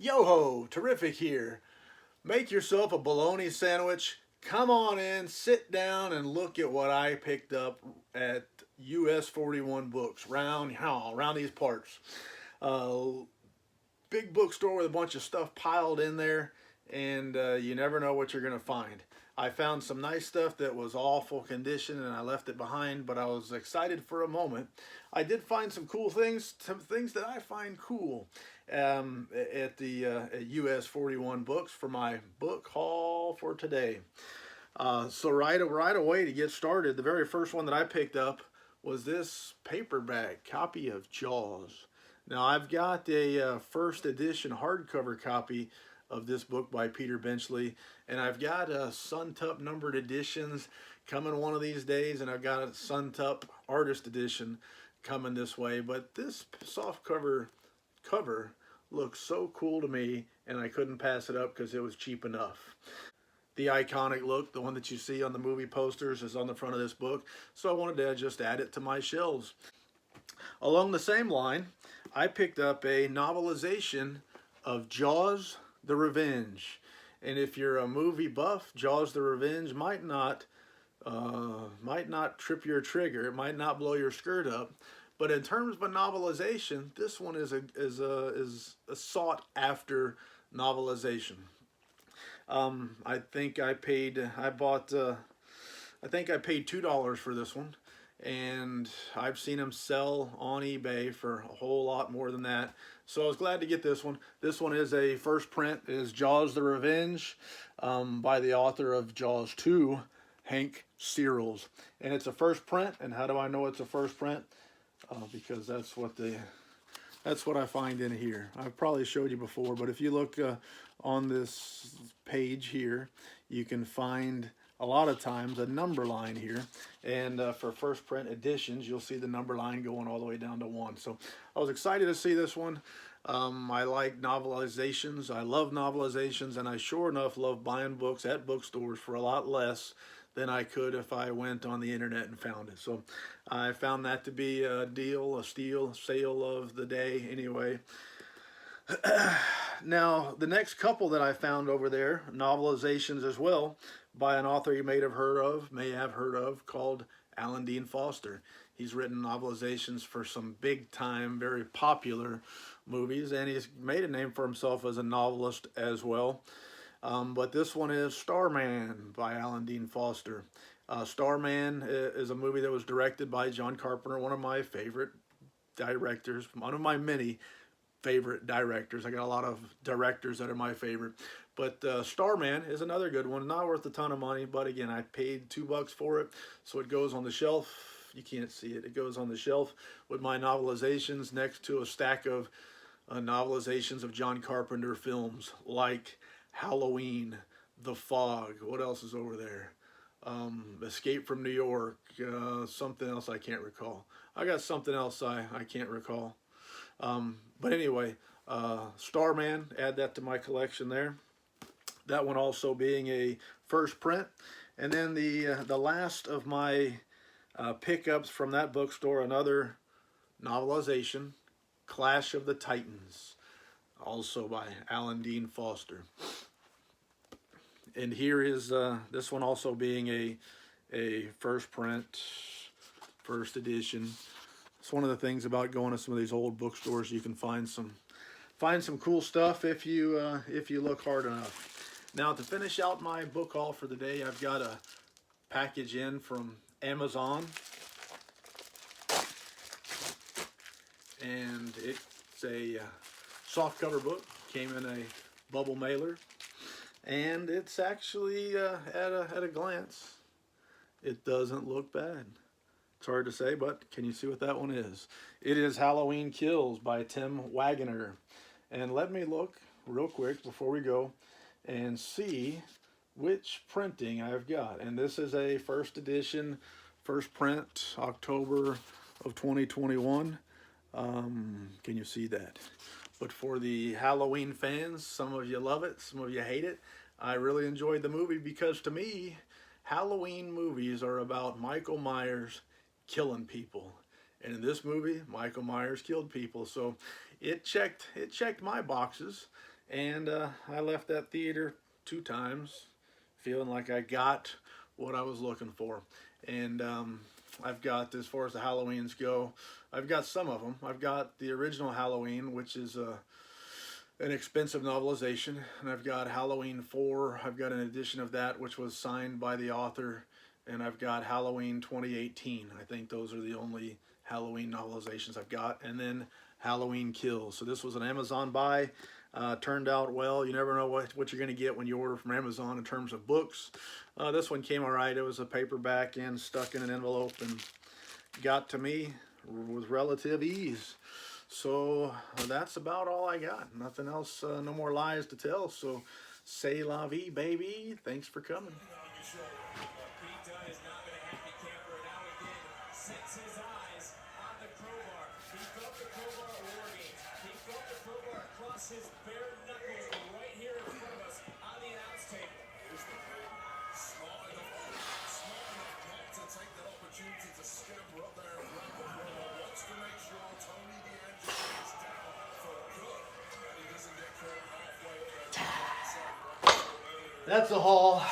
Yo-ho, terrific here. Make yourself a bologna sandwich. Come on in, sit down, and look at what I picked up at US 41 Books, around these parts. Uh, Big bookstore with a bunch of stuff piled in there, and you never know what you're going to find. I found some nice stuff that was awful condition and I left it behind, but I was excited for a moment. I did find some cool things, some things that I find cool at the at US 41 Books for my book haul for today. So right away to get started, the very first one that I picked up was this paperback copy of Jaws. Now I've got a first edition hardcover copy of this book by Peter Benchley, and I've got Suntup numbered editions coming one of these days, and I've got a Suntup artist edition coming this way. But this soft cover looks so cool to me, and I couldn't pass it up because it was cheap enough. The iconic look, the one that you see on the movie posters, is on the front of this book, so I wanted to just add it to my shelves. Along the same line, I picked up a novelization of Jaws the Revenge. And if you're a movie buff, Jaws the Revenge might not trip your trigger. It might not blow your skirt up. But in terms of a novelization, this one is a sought after novelization. I think I paid $2 for this one, and I've seen them sell on eBay for a whole lot more than that. So I was glad to get this one. This one is a first print. It is Jaws the Revenge by the author of Jaws 2, Hank Searles. And it's a first print. And how do I know it's a first print? Because that's what I find in here. I've probably showed you before, but if you look on this page here, you can find a lot of times a number line here, and for first print editions you'll see the number line going all the way down to 1. So I was excited to see this one. I like novelizations. I love novelizations, and I sure enough love buying books at bookstores for a lot less than I could if I went on the internet and found it. So I found that to be a deal, a steal, sale of the day anyway. Now, the next couple that I found over there, novelizations as well, by an author you may have heard of, called Alan Dean Foster. He's written novelizations for some big time, very popular movies, and he's made a name for himself as a novelist as well. But this one is Starman by Alan Dean Foster. Starman is a movie that was directed by John Carpenter, one of my favorite directors, one of my many favorite directors. I got a lot of directors that are my favorite. But Starman is another good one. Not worth a ton of money, but again, I paid $2 for it, so it goes on the shelf. You can't see it. It goes on the shelf with my novelizations next to a stack of novelizations of John Carpenter films like Halloween, The Fog. What else is over there? Escape from New York. Something else I can't recall. I got something else I can't recall. But anyway, Starman, add that to my collection there. That one also being a first print. And then the last of my pickups from that bookstore, another novelization, Clash of the Titans, also by Alan Dean Foster. And here is this one also being a first print, first edition. It's one of the things about going to some of these old bookstores. You can find some cool stuff if you look hard enough. Now, to finish out my book haul for the day, I've got a package in from Amazon, and it's a softcover book. Came in a bubble mailer, and it's actually at a glance, it doesn't look bad. It's hard to say, but can you see what that one is? It is Halloween Kills by Tim Waggoner. And let me look real quick before we go and see which printing I've got. And this is a first edition, first print, October of 2021. Can you see that? But for the Halloween fans, some of you love it, some of you hate it. I really enjoyed the movie because, to me, Halloween movies are about Michael Myers killing people, and in this movie Michael Myers killed people, so it checked my boxes, And I left that theater 2 times feeling like I got what I was looking for. And I've got, as far as the Halloweens go, I've got some of them. I've got the original Halloween, which is an expensive novelization, and I've got Halloween 4. I've got an edition of that, which was signed by the author, and I've got Halloween 2018. I think those are the only Halloween novelizations I've got, and then Halloween Kills. So this was an Amazon buy. Turned out well. You never know what you're going to get when you order from Amazon in terms of books. This one came all right. It was a paperback and stuck in an envelope and got to me with relative ease. So that's about all I got. Nothing else, no more lies to tell. So say la vie, baby. Thanks for coming. His bare knuckles right here in front of us on the announce table. Here's the thing. Smart enough to take that opportunity to scamper up there and grab the ball. Wants to make sure Tony D'Angelo is down for good. And he doesn't get caught halfway up there. That's a haul.